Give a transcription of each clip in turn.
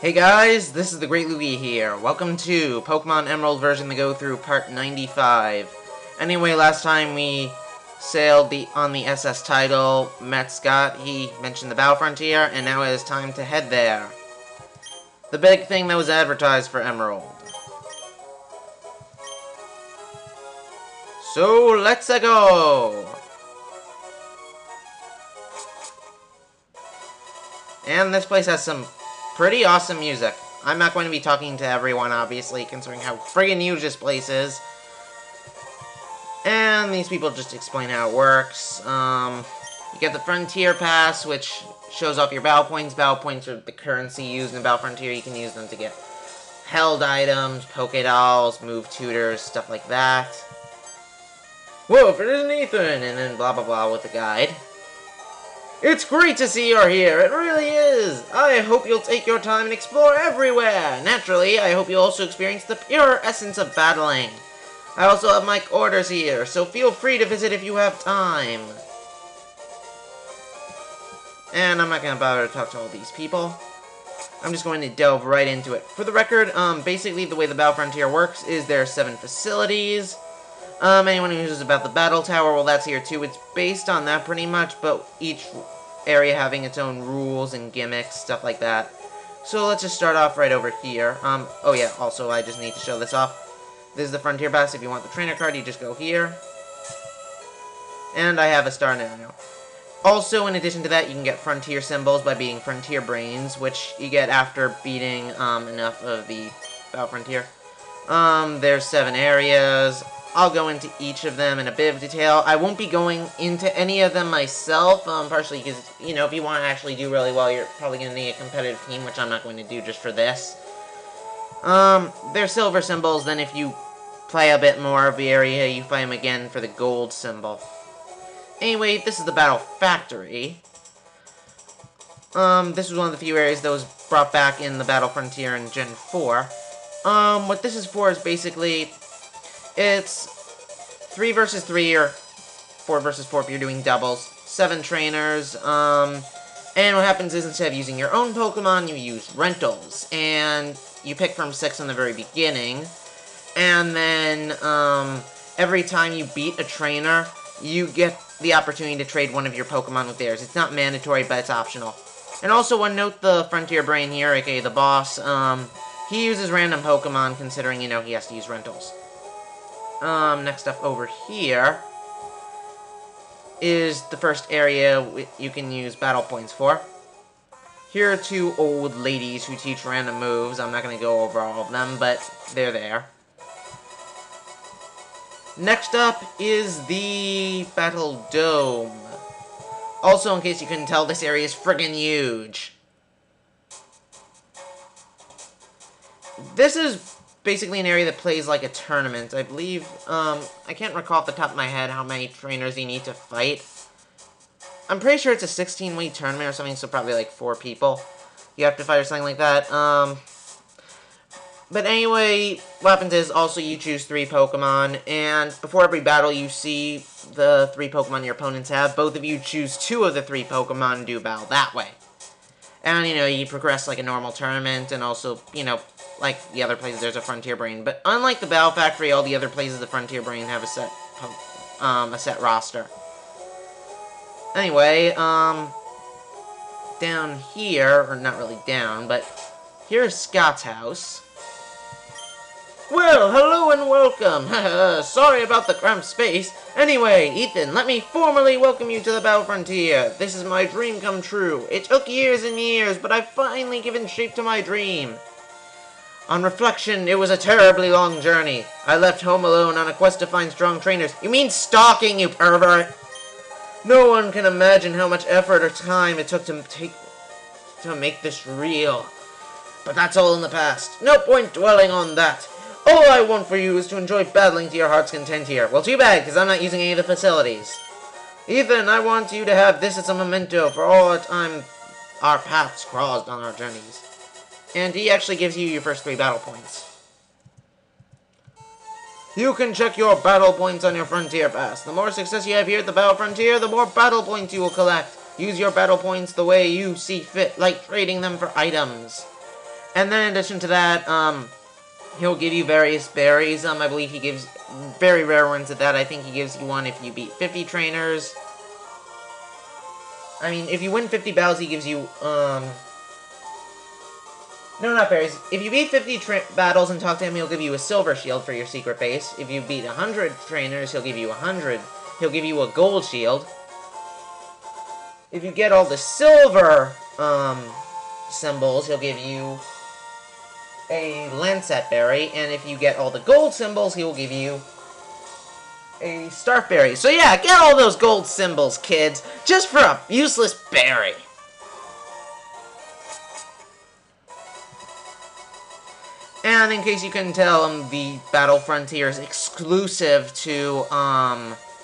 Hey guys, this is the Great Luigi here. Welcome to Pokemon Emerald version to go through part 95. Anyway, last time we sailed on the SS Tidal, met Scott, he mentioned the Battle Frontier, and now it is time to head there. The big thing that was advertised for Emerald. So, let's go! And this place has some pretty awesome music. I'm not going to be talking to everyone, obviously, considering how friggin' huge this place is. And these people just explain how it works. You get the Frontier Pass, which shows off your Battle Points. Battle Points are the currency used in Battle Frontier. You can use them to get held items, Pokédolls, move tutors, stuff like that. Whoa, if it isn't Ethan! And then blah blah blah with the guide. It's great to see you're here, it really is! I hope you'll take your time and explore everywhere! Naturally, I hope you'll also experience the pure essence of battling. I also have my orders here, so feel free to visit if you have time. And I'm not going to bother to talk to all these people. I'm just going to delve right into it. For the record, basically the way the Battle Frontier works is there are 7 facilities. Anyone who knows about the Battle Tower, well, that's here too. It's based on that pretty much, but each area having its own rules and gimmicks, stuff like that. So let's just start off right over here. Oh yeah, also I just need to show this off. This is the Frontier Pass. If you want the trainer card, you just go here. And I have a star now. Also, in addition to that, you can get Frontier symbols by beating Frontier Brains, which you get after beating enough of the Battle Frontier. There's 7 areas. I'll go into each of them in a bit of detail. I won't be going into any of them myself, partially because, you know, if you want to actually do really well, you're probably going to need a competitive team, which I'm not going to do just for this. They're silver symbols, then if you play a bit more of the area, you play them again for the gold symbol. Anyway, this is the Battle Factory. This was one of the few areas that was brought back in the Battle Frontier in Gen 4. What this is for is basically, it's 3 versus 3 or 4 versus 4 if you're doing doubles. 7 trainers, and what happens is instead of using your own Pokemon, you use rentals. And you pick from 6 in the very beginning. And then, every time you beat a trainer, you get the opportunity to trade one of your Pokemon with theirs. It's not mandatory, but it's optional. And also, one note, the Frontier Brain here, aka the boss, he uses random Pokemon, considering, you know, he has to use rentals. Next up over here is the first area you can use battle points for. Here are 2 old ladies who teach random moves. I'm not going to go over all of them, but they're there. Next up is the Battle Dome. Also, in case you couldn't tell, this area is friggin' huge. This is basically an area that plays like a tournament. I believe, I can't recall off the top of my head how many trainers you need to fight. I'm pretty sure it's a 16-way tournament or something, so probably like 4 people you have to fight or something like that. But anyway, what happens is also you choose 3 Pokemon, and before every battle you see the 3 Pokemon your opponents have. Both of you choose 2 of the 3 Pokemon and do a battle that way. And, you know, you progress like a normal tournament, and also, you know, like the other places, there's a Frontier Brain. But unlike the Battle Factory, all the other places the Frontier Brain have a set roster. Anyway, down here, or not really down, but here's Scott's house. Well, hello and welcome. Sorry about the cramped space. Anyway, Ethan, let me formally welcome you to the Battle Frontier. This is my dream come true. It took years and years, but I've finally given shape to my dream. On reflection, it was a terribly long journey. I left home alone on a quest to find strong trainers. You mean stalking, you pervert? No one can imagine how much effort or time it took to make this real. But that's all in the past. No point dwelling on that. All I want for you is to enjoy battling to your heart's content here. Well, too bad, because I'm not using any of the facilities. Ethan, I want you to have this as a memento for all the time our paths crossed on our journeys. And he actually gives you your first 3 battle points. You can check your battle points on your Frontier Pass. The more success you have here at the Battle Frontier, the more battle points you will collect. Use your battle points the way you see fit, like trading them for items. And then in addition to that, he'll give you various berries. I believe he gives very rare ones at that. I think he gives you one if you beat 50 trainers. I mean, if you win 50 battles, he gives you, no, not berries. If you beat 50 battles and talk to him, he'll give you a silver shield for your secret base. If you beat 100 trainers, he'll give you 100. He'll give you a gold shield. If you get all the silver, symbols, he'll give you a Lancet berry. And if you get all the gold symbols, he will give you a Starf berry. So yeah, get all those gold symbols, kids, just for a useless berry. And in case you couldn't tell, the Battle Frontier is exclusive to,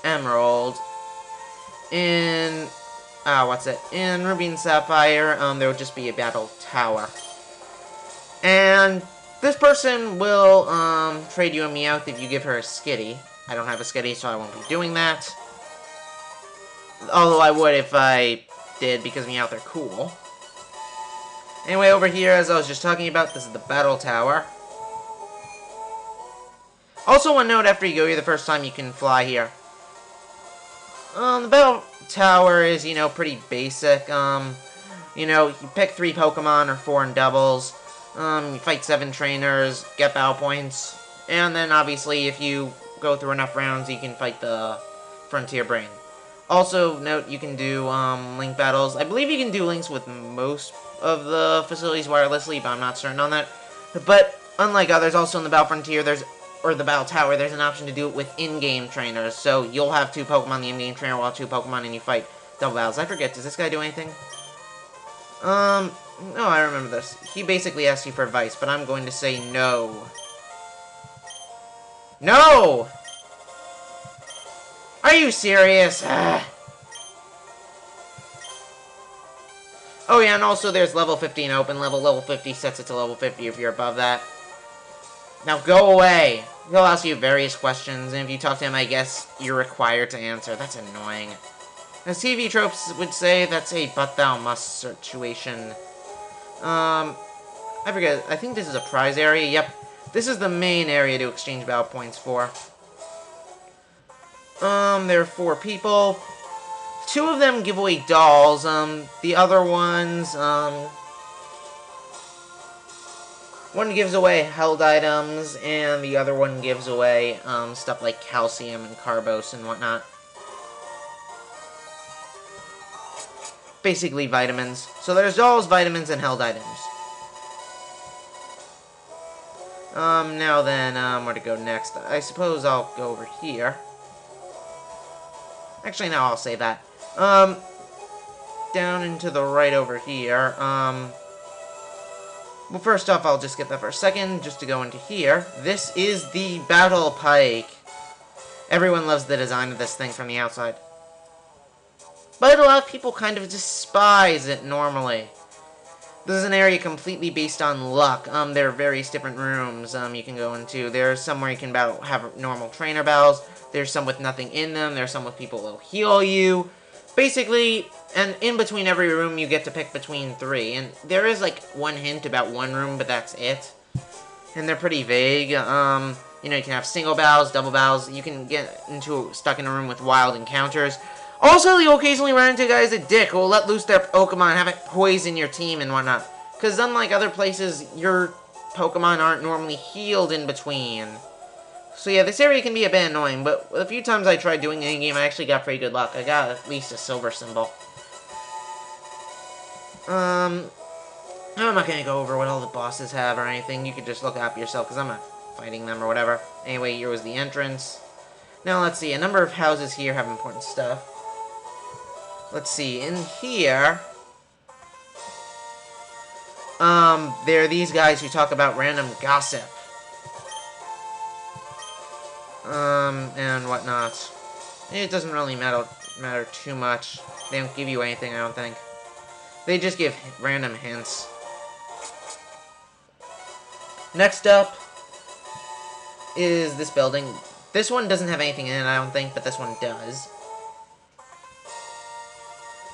Emerald. In, in Ruby and Sapphire, there will just be a battle tower. And this person will, trade you a Meowth if you give her a Skitty. I don't have a Skitty, so I won't be doing that. Although I would if I did, because Meowth are cool. Anyway, over here, as I was just talking about, this is the Battle Tower. Also, one note, after you go here the first time, you can fly here. The Battle Tower is, you know, pretty basic. You know, you pick 3 Pokemon or 4 in doubles. You fight 7 trainers, get battle points. And then, obviously, if you go through enough rounds, you can fight the Frontier Brain. Also, note, you can do, link battles. I believe you can do links with most of the facilities wirelessly, but I'm not certain on that. But, unlike others, also in the Battle Frontier, or the Battle Tower, there's an option to do it with in-game trainers. So, you'll have 2 Pokemon, the in-game trainer will have 2 Pokemon, and you fight double battles. I forget, does this guy do anything? No, I remember this. He basically asks you for advice, but I'm going to say no. No! Are you serious? Oh yeah, and also there's level 15 open level. Level 50 sets it to level 50 if you're above that. Now go away! He'll ask you various questions, and if you talk to him, I guess you're required to answer. That's annoying. As TV tropes would say, that's a but thou must situation. I forget, I think this is a prize area. Yep, this is the main area to exchange battle points for. There are 4 people. 2 of them give away dolls. The other ones, one gives away held items, and the other one gives away, stuff like calcium and carbos and whatnot. Basically vitamins. So there's dolls, vitamins, and held items. Now then, where to go next? I suppose I'll go over here. Actually, no, I'll say that. Down and to the right over here, well, first off, I'll just get that for a second, just to go into here. This is the Battle Pike. Everyone loves the design of this thing from the outside. But a lot of people kind of despise it normally. This is an area completely based on luck. There are various different rooms you can go into. There's some where you can have normal trainer battles. There's some with nothing in them. There's some with people who will heal you. Basically, and in between every room, you get to pick between 3. And there is, like, one hint about one room, but that's it. And they're pretty vague. You know, you can have single battles, double battles. You can get stuck in a room with wild encounters. Also, you'll occasionally run into guys a dick who will let loose their Pokemon and have it poison your team and whatnot. Because unlike other places, your Pokemon aren't normally healed in between. So yeah, this area can be a bit annoying, but a few times I tried doing it in-game, I actually got pretty good luck. I got at least a silver symbol. I'm not going to go over what all the bosses have or anything. You could just look it up yourself, because I'm not fighting them or whatever. Anyway, here was the entrance. Now, let's see. A number of houses here have important stuff. Let's see. In here, there are these guys who talk about random gossip. And whatnot. It doesn't really matter too much. They don't give you anything, I don't think. They just give random hints. Next up is this building. This one doesn't have anything in it, I don't think, but this one does.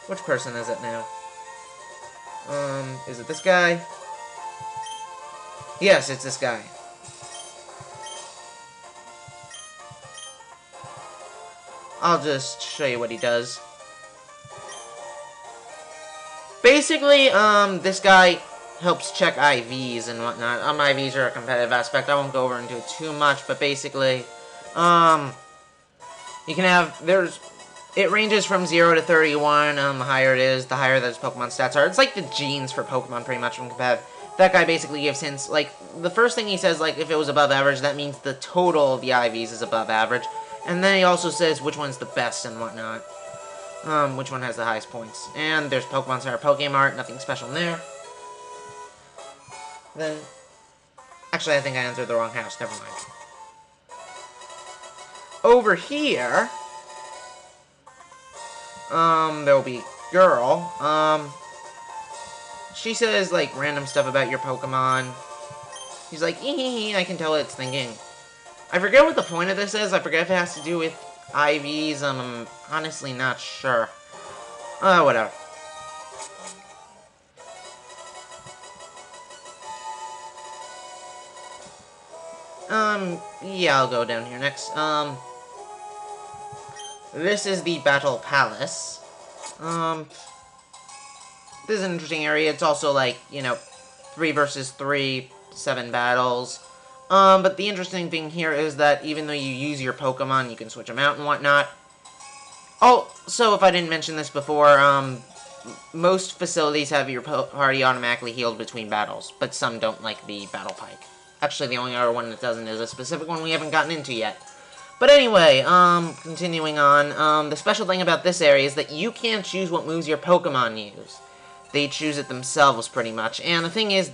Which person is it now? Is it this guy? Yes, it's this guy. I'll just show you what he does. Basically, this guy helps check IVs and whatnot. IVs are a competitive aspect. I won't go over into it too much, but basically, you can have, it ranges from 0 to 31. The higher it is, the higher those Pokemon stats are. It's like the genes for Pokemon, pretty much, from competitive. That guy basically gives hints, like, the first thing he says, like, if it was above average, that means the total of the IVs is above average. And then he also says which one's the best and whatnot. Which one has the highest points. And there's Pokemon Center Pokemart, nothing special in there. Then, actually, I think I entered the wrong house, never mind. Over here, there'll be girl, she says, like, random stuff about your Pokemon. He's like, I can tell it's thinking. I forget what the point of this is. I forget if it has to do with IVs. I'm honestly not sure. Whatever. Yeah, I'll go down here next. This is the Battle Palace. This is an interesting area. It's also like, you know, 3 versus 3, 7 battles. But the interesting thing here is that even though you use your Pokemon, you can switch them out and whatnot. Oh, so if I didn't mention this before, most facilities have your party automatically healed between battles, but some don't, like the Battle Pike. Actually, the only other one that doesn't is a specific one we haven't gotten into yet. But anyway, continuing on, the special thing about this area is that you can't choose what moves your Pokemon use. They choose it themselves, pretty much. And the thing is,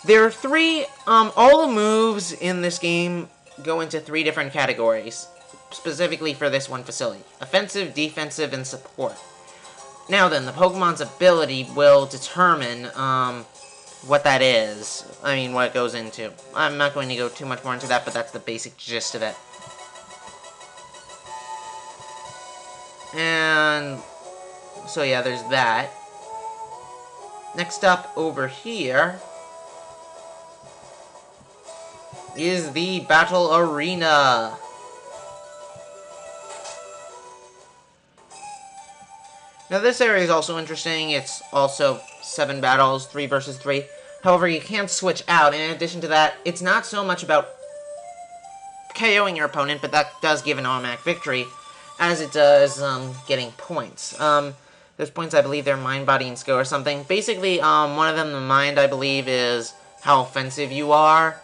there are 3, all the moves in this game go into 3 different categories, specifically for this one facility. Offensive, defensive, and support. Now then, the Pokemon's ability will determine, what that is. I mean, what it goes into. I'm not going to go too much more into that, but that's the basic gist of it. And so yeah, there's that. Next up over here is the Battle Arena. Now this area is also interesting. It's also 7 battles, 3 versus 3. However, you can't switch out. And in addition to that, it's not so much about KOing your opponent, but that does give an automatic victory, as it does getting points. There's points, I believe they're Mind, Body, and Skill or something. Basically, one of them, the Mind, I believe, is how offensive you are.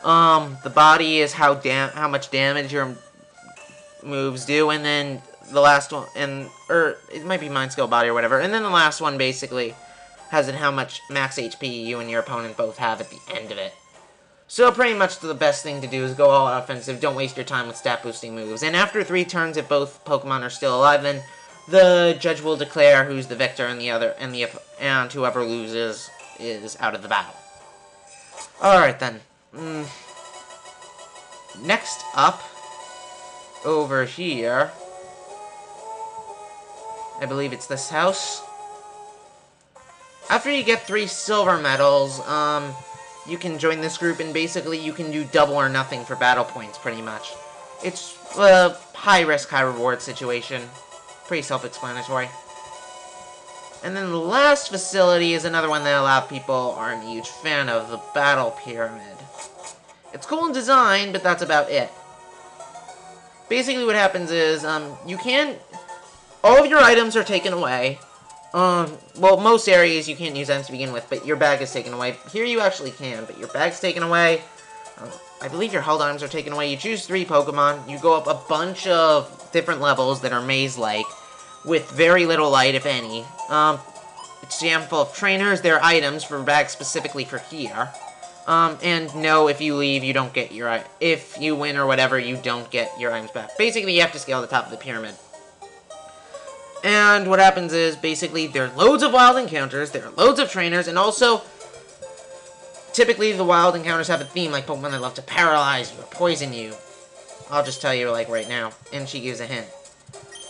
The Body is how much damage your moves do, and then the last one, or it might be Mind, Skill, Body, or whatever. And then the last one basically has it how much max HP you and your opponent both have at the end of it. So pretty much the best thing to do is go all offensive. Don't waste your time with stat boosting moves. And after 3 turns, if both Pokemon are still alive, then the judge will declare who's the victor, and whoever loses is out of the battle. Alright then. Next up, over here, I believe it's this house. After you get 3 silver medals, you can join this group, and basically you can do double or nothing for battle points, pretty much. It's a high-risk, high-reward situation. Pretty self-explanatory. And then the last facility is another one that a lot of people aren't a huge fan of, the Battle Pyramid. It's cool in design, but that's about it. Basically what happens is, all of your items are taken away. Well, most areas you can't use items to begin with, but your bag is taken away. Here you actually can, but your bag's taken away. I believe your held items are taken away. You choose 3 Pokemon. You go up a bunch of different levels that are maze-like, with very little light, if any. It's jammed full of trainers. There are items for bags specifically for here. And no, if you leave, you don't get your... If you win or whatever, you don't get your items back. Basically, you have to scale the top of the pyramid. And what happens is, basically, there are loads of wild encounters, there are loads of trainers, and also, typically the wild encounters have a theme, like Pokemon that love to paralyze you or poison you. I'll just tell you, like, right now. And she gives a hint.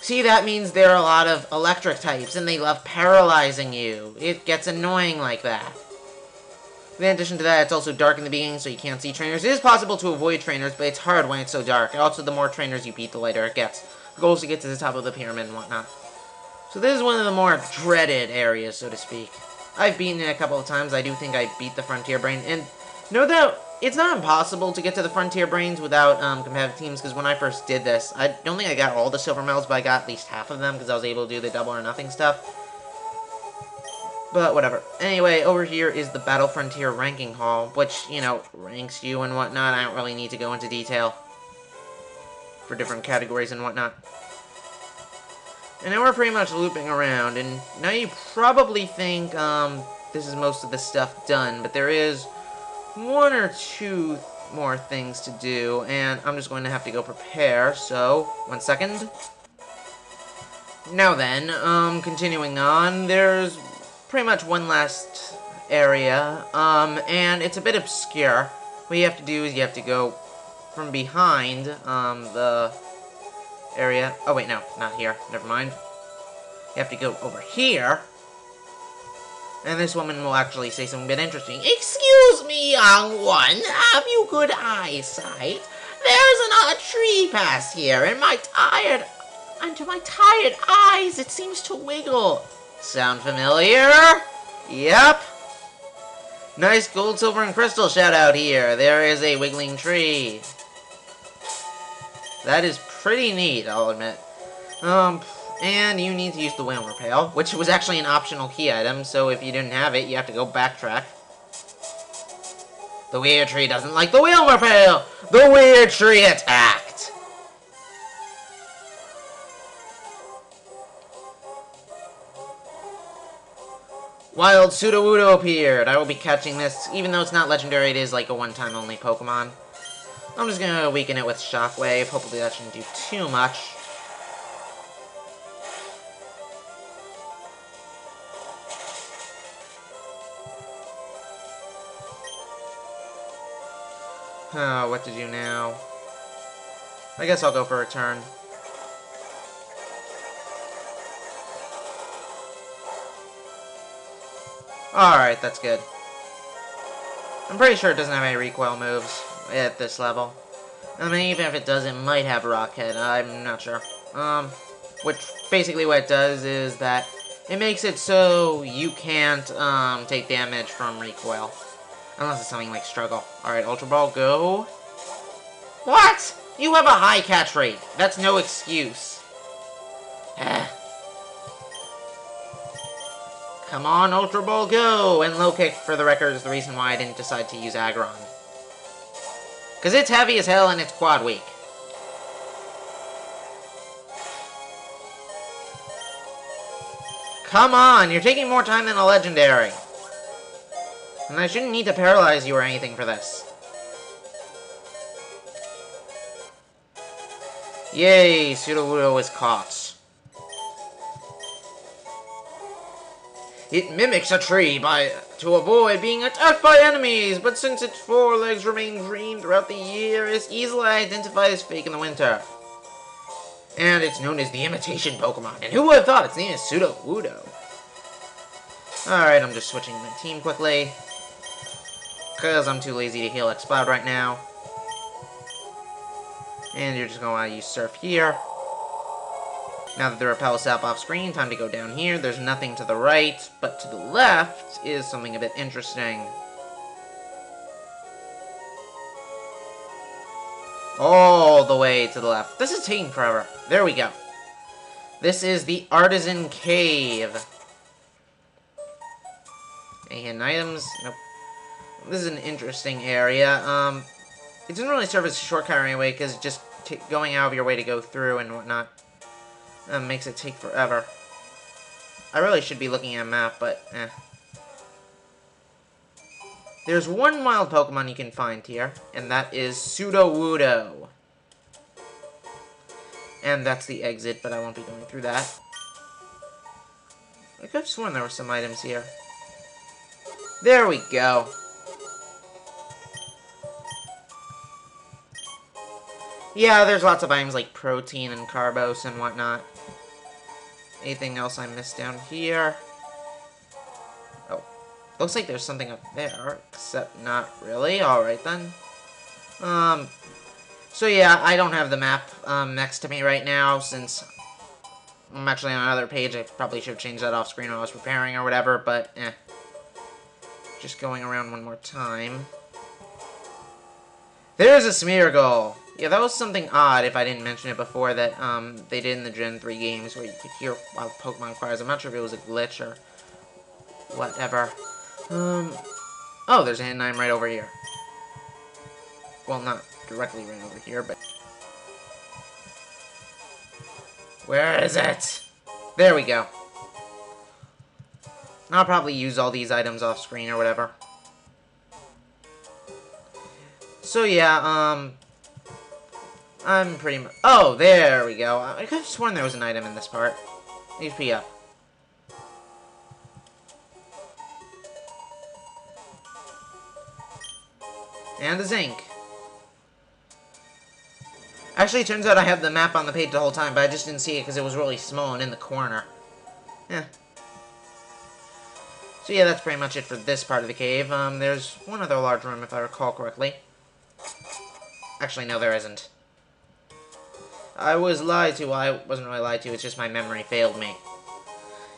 See, that means there are a lot of electric types, and they love paralyzing you. It gets annoying like that. In addition to that, it's also dark in the beginning, so you can't see trainers. It is possible to avoid trainers, but it's hard when it's so dark. And also, the more trainers you beat, the lighter it gets. The goal is to get to the top of the pyramid and whatnot. So this is one of the more dreaded areas, so to speak. I've beaten it a couple of times. I do think I beat the Frontier Brain. And no doubt, it's not impossible to get to the Frontier Brains without competitive teams, because when I first did this, I don't think I got all the silver medals, but I got at least half of them, because I was able to do the double or nothing stuff. But whatever. Anyway, over here is the Battle Frontier Ranking Hall, which, you know, ranks you and whatnot. I don't really need to go into detail for different categories and whatnot. And now we're pretty much looping around, and now you probably think this is most of the stuff done, but there is one or two more things to do, and I'm just going to have to go prepare, so 1 second. Now then, continuing on, there's pretty much one last area, and it's a bit obscure. What you have to do is you have to go from behind, the area. Oh, wait, no, not here. Never mind. You have to go over here. And this woman will actually say something a bit interesting. Excuse me, young one. Have you good eyesight? There's a tree pass here, and to my tired eyes, it seems to wiggle. Sound familiar? Yep. Nice gold, silver, and crystal shout out here. There is a wiggling tree. That is pretty neat, I'll admit. And you need to use the Whalmer Pail, which was actually an optional key item, so if you didn't have it, you have to go backtrack. The weird tree doesn't like the Whalmer Pail! The weird tree attacked! Wild Sudowoodo appeared. I will be catching this, even though it's not legendary, it is like a one-time only Pokemon. I'm just gonna weaken it with Shockwave. Hopefully that shouldn't do too much. Oh, what to do now? I guess I'll go for a turn. Alright, that's good. I'm pretty sure it doesn't have any recoil moves at this level. I mean, even if it does, it might have Rock Head. I'm not sure. Which, basically what it does is that it makes it so you can't, take damage from recoil. Unless it's something like Struggle. Alright, Ultra Ball, go. What? You have a high catch rate. That's no excuse. Come on, Ultra Ball, go! And Low Kick, for the record, is the reason why I didn't decide to use Aggron. Because it's heavy as hell and it's quad weak. Come on, you're taking more time than a legendary. And I shouldn't need to paralyze you or anything for this. Yay, Sudowoodo is caught. It mimics a tree to avoid being attacked by enemies, but since its forelegs remain green throughout the year, it's easily identified as fake in the winter. And it's known as the imitation Pokemon. And who would have thought its name is Sudowoodo? Alright, I'm just switching my team quickly. Because I'm too lazy to heal Exploud right now. And you're just going to want to use Surf here. Now that the Repel Sap off screen, time to go down here. There's nothing to the right, but to the left is something a bit interesting. All the way to the left. This is taking forever. There we go. This is the Artisan Cave. Any hidden items? Nope. This is an interesting area. It doesn't really serve as a shortcut anyway, because just going out of your way to go through and whatnot makes it take forever. I really should be looking at a map, but eh. There's one wild Pokemon you can find here, and that is Sudowoodo. And that's the exit, but I won't be going through that. I could have sworn there were some items here. There we go. Yeah, there's lots of items like protein and carbos and whatnot. Anything else I missed down here? Oh. Looks like there's something up there, except not really. Alright then. So yeah, I don't have the map next to me right now, since I'm actually on another page. I probably should have changed that off screen when I was preparing or whatever, but eh. Just going around one more time. There's a Smeargle! Yeah, that was something odd, if I didn't mention it before, that they did in the Gen 3 games, where you could hear wild Pokemon cries. I'm not sure if it was a glitch or whatever. Oh, there's a Handine right over here. Well, not directly right over here, but... Where is it? There we go. I'll probably use all these items off screen or whatever. So yeah, I'm pretty much... Oh, there we go. I could have sworn there was an item in this part. HP up. And the zinc. Actually, it turns out I have the map on the page the whole time, but I just didn't see it because it was really small and in the corner. Yeah. So yeah, that's pretty much it for this part of the cave. There's one other large room, if I recall correctly. Actually, no, there isn't. I was lied to. Well, I wasn't really lied to. It's just my memory failed me.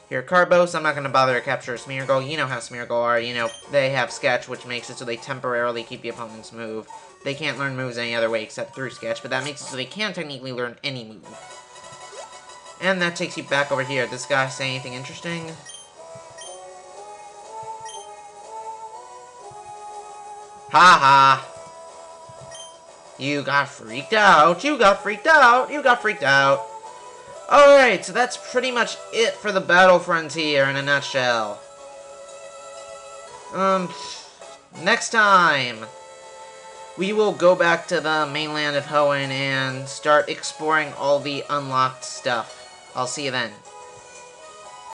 Here, Carbos. I'm not going to bother to capture a Smeargle. You know how Smeargle are. You know, they have Sketch, which makes it so they temporarily keep the opponent's move. They can't learn moves any other way except through Sketch, but that makes it so they can't technically learn any move. And that takes you back over here. This guy say anything interesting? Ha ha! You got freaked out. You got freaked out. You got freaked out. Alright, so that's pretty much it for the Battle Frontier in a nutshell. Next time, we will go back to the mainland of Hoenn and start exploring all the unlocked stuff. I'll see you then.